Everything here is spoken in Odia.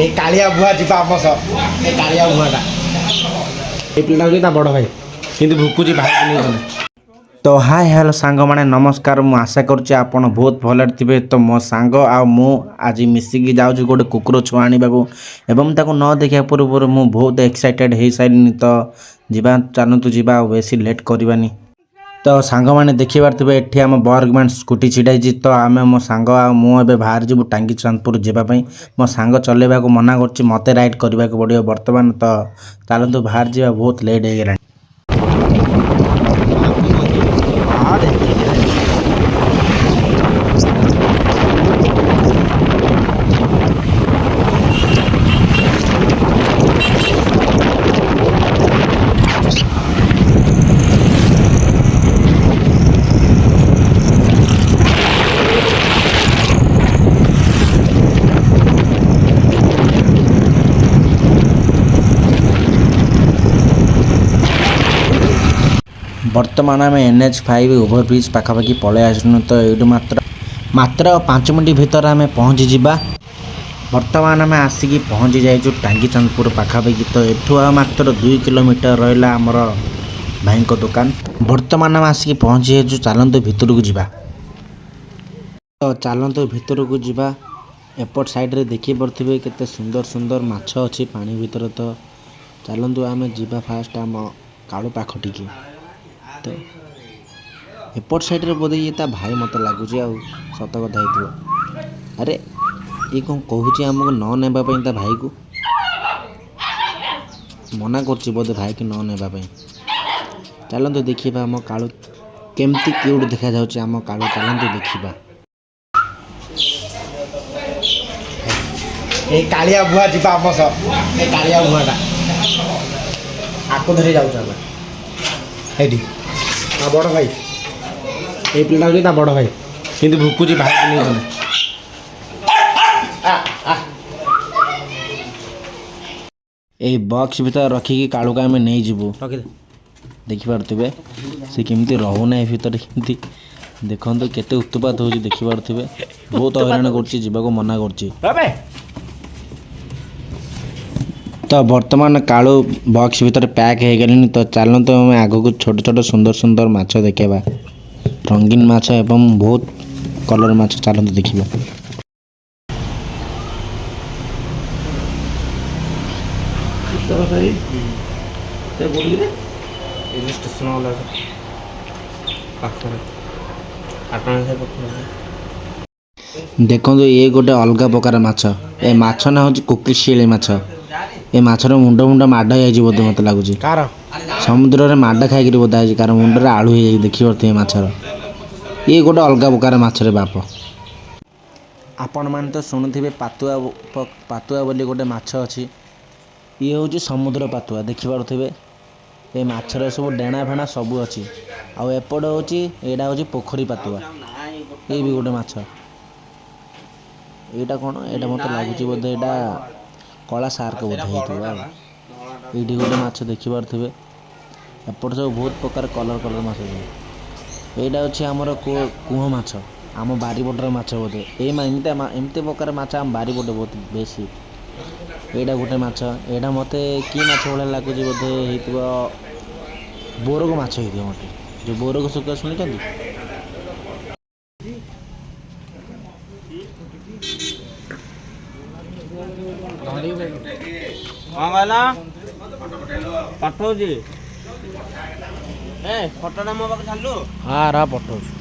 এই কাଳିଆ ବୁଆ ଯିବା ଆମ ସହ ଏ କାଳିଆ ବୁଆଟା ଏ ପିଲାଟା ହେଉଛି ତା ବଡ଼ ଭାଇ କିନ୍ତୁ ଭୁକୁଛି ଭାଇକୁ ନେଇଗଲେ। ତ ହାଇ ହ୍ୟାଲୋ ସାଙ୍ଗମାନେ ନମସ୍କାର। ମୁଁ ଆଶା କରୁଛି ଆପଣ ବହୁତ ଭଲରେ ଥିବେ। ତ ମୋ ସାଙ୍ଗ ଆଉ ମୁଁ ଆଜି ମିଶିକି ଯାଉଛୁ ଗୋଟେ କୁକୁର ଛୁଆ ଆଣିବାକୁ ଏବଂ ତାକୁ ନ ଦେଖିବା ପୂର୍ବରୁ ମୁଁ ବହୁତ ଏକ୍ସାଇଟେଡ଼ ହେଇସାରିଲିଣି। ତ ଯିବା, ଚାଲନ୍ତୁ ଯିବା, ଆଉ ବେଶୀ ଲେଟ୍ କରିବାନି। ତ ସାଙ୍ଗମାନେ ଦେଖିପାରୁଥିବେ ଏଠି ଆମ ବର୍ଗମ୍ୟାନ୍ ସ୍କୁଟି ଛିଡ଼ା ହେଇଛି। ତ ଆମେ ମୋ ସାଙ୍ଗ ଆଉ ମୁଁ ଏବେ ବାହାରି ଯିବୁ ଟାଙ୍ଗୀ ଚାନ୍ଦପୁର ଯିବା ପାଇଁ। ମୋ ସାଙ୍ଗ ଚଲେଇବାକୁ ମନା କରୁଛି, ମୋତେ ରାଇଡ଼୍ କରିବାକୁ ପଡ଼ିବ ବର୍ତ୍ତମାନ। ତ ଚାଲନ୍ତୁ ବାହାରି ଯିବା, ବହୁତ ଲେଟ୍ ହେଇଗଲାଣି। ବର୍ତ୍ତମାନ ଆମେ NH5 ଓଭରବ୍ରିଜ୍ ପାଖାପାଖି ପଳେଇ ଆସିଲୁ। ତ ଏଇଠୁ ମାତ୍ର 5 ମିନିଟ୍ ଭିତରେ ଆମେ ପହଞ୍ଚିଯିବା। ବର୍ତ୍ତମାନ ଆମେ ଆସିକି ପହଞ୍ଚି ଯାଇଛୁ ଟାଙ୍ଗୀ ଚାନ୍ଦପୁର ପାଖାପାଖି। ତ ଏଠୁ ଆଉ ମାତ୍ର 2 କିଲୋମିଟର ରହିଲା ଆମର ଭାଇଙ୍କ ଦୋକାନ। ବର୍ତ୍ତମାନ ଆମେ ଆସିକି ପହଞ୍ଚି ଯାଇଛୁ, ଚାଲନ୍ତୁ ଭିତରକୁ ଯିବା। ତ ଚାଲନ୍ତୁ ଭିତରକୁ ଯିବା। ଏପଟ ସାଇଡ଼ରେ ଦେଖିପାରୁଥିବେ କେତେ ସୁନ୍ଦର ସୁନ୍ଦର ମାଛ ଅଛି ପାଣି ଭିତରେ। ତ ଚାଲନ୍ତୁ ଆମେ ଯିବା ଫାଷ୍ଟ ଆମ କାଳୁ ପାଖଟିକି। ତ ଏପଟ ସାଇଡ଼ରେ ବୋଧେ ଇଏ ତା ଭାଇ ମୋତେ ଲାଗୁଛି, ଆଉ ସତ କଥା ହେଇଥିବ। ଆରେ ଇଏ କ'ଣ କହୁଛି ଆମକୁ ନ ନେବା ପାଇଁ, ତା ଭାଇକୁ ମନା କରୁଛି ବୋଧେ ଭାଇକି ନ ନେବା ପାଇଁ। ଚାଲନ୍ତୁ ଦେଖିବା ଆମ କାଳୁ କେମିତି କ୍ୟୁଟ୍ ଦେଖାଯାଉଛି। ଆମ କାଳୁ ଚାଲନ୍ତୁ ଦେଖିବା। এই କାଳିଆ ବୁଆ ଯିବା ଆମ ସହ ଏ କାଳିଆ ବୁଆଟା ଆକୁ ଧରି ଯାଉଛୁ ଆମେ ଏଇଠି। ତା ବଡ଼ ଭାଇ, ଏଇ ପିଲାଟା ହେଉଛି ତା ବଡ଼ ଭାଇ କିନ୍ତୁ ଭୁକୁଛି ଭାଇକୁ ନେଇଗଲେ। ଏଇ ବକ୍ସ ଭିତରେ ରଖିକି କାଳୁକୁ ଆମେ ନେଇଯିବୁ। ଦେଖିପାରୁଥିବେ ସେ କେମିତି ରହୁନାହିଁ ଭିତରେ, କେମିତି ଦେଖନ୍ତୁ କେତେ ଉତ୍ପାତ ହେଉଛି ଦେଖିପାରୁଥିବେ। ବହୁତ ହଇରାଣ କରୁଛି, ଯିବାକୁ ମନା କରୁଛି। ତ ବର୍ତ୍ତମାନ କାଳୁ ବକ୍ସ ଭିତରେ ପ୍ୟାକ୍ ହେଇଗଲେଣି। ତ ଚାଲନ୍ତୁ ଆମେ ଆଗକୁ ଛୋଟ ଛୋଟ ସୁନ୍ଦର ସୁନ୍ଦର ମାଛ ଦେଖେଇବା, ରଙ୍ଗୀନ ମାଛ ଏବଂ ବହୁତ କଲର୍ ମାଛ। ଚାଲନ୍ତୁ ଦେଖିବା। ଦେଖନ୍ତୁ ଇଏ ଗୋଟେ ଅଲଗା ପ୍ରକାର ମାଛ। ଏ ମାଛ ନାଁ ହେଉଛି କୋକିଶିଆଳି ମାଛ। ଏ ମାଛର ମୁଣ୍ଡ ମାଡ଼ ହେଇଯାଇଛି ବୋଧେ ମୋତେ ଲାଗୁଛି। ସମୁଦ୍ରରେ ମାଡ଼ ଖାଇକିରି ବୋଧେ ହେଇଛି, କାରଣ ମୁଣ୍ଡରେ ଆଳୁ ହେଇଯାଇଛି ଦେଖିପାରୁଥିବେ ମାଛର। ଇଏ ଗୋଟେ ଅଲଗା ପ୍ରକାର ମାଛରେ ବାପ। ଆପଣମାନେ ତ ଶୁଣୁଥିବେ ପାତୁଆ ବୋଲି ଗୋଟେ ମାଛ ଅଛି। ଇଏ ହେଉଛି ସମୁଦ୍ର ପାତୁଆ, ଦେଖିପାରୁଥିବେ। ଏ ମାଛର ସବୁ ଡେଣା ଫେଣା ସବୁ ଅଛି। ଆଉ ଏପଟ ହେଉଛି, ଏଇଟା ହେଉଛି ପୋଖରୀ ପାତୁଆ। ଇଏ ବି ଗୋଟେ ମାଛ। ଏଇଟା କ'ଣ, ଏଇଟା ମୋତେ ଲାଗୁଛି ବୋଧେ ଏଇଟା କଳା ସାର୍କ ବୋଧେ ହେଇଥିବ। ଆଉ ଏଇଠି ଗୋଟେ ମାଛ ଦେଖିପାରୁଥିବେ। ଏପଟେ ସବୁ ବହୁତ ପ୍ରକାର କଲର୍ ମାଛ ସବୁ। ଏଇଟା ଅଛି ଆମର କୁହ ମାଛ, ଆମ ବାରିପଟର ମାଛ ବୋଧେ। ଏମିତି ପ୍ରକାର ମାଛ ଆମ ବାରିପଟେ ବହୁତ ବେଶୀ। ଏଇଟା ଗୋଟେ ମାଛ। ଏଇଟା ମୋତେ କି ମାଛ ଭଳିଆ ଲାଗୁଛି, ବୋଧେ ହେଇଥିବ ବୋରଗ ମାଛ ହେଇଥିବ ମୋତେ। ଯେଉଁ ବୋରଗ ଶୁଖୁଆ ଶୁଣିଛନ୍ତି? କ'ଣ କହିଲ? ପଠଉଛି ଫଟୋଟା ମୋ ପାଖରେ ଛାଡ଼ିଲୁ? ହଁ ପଠଉଛି।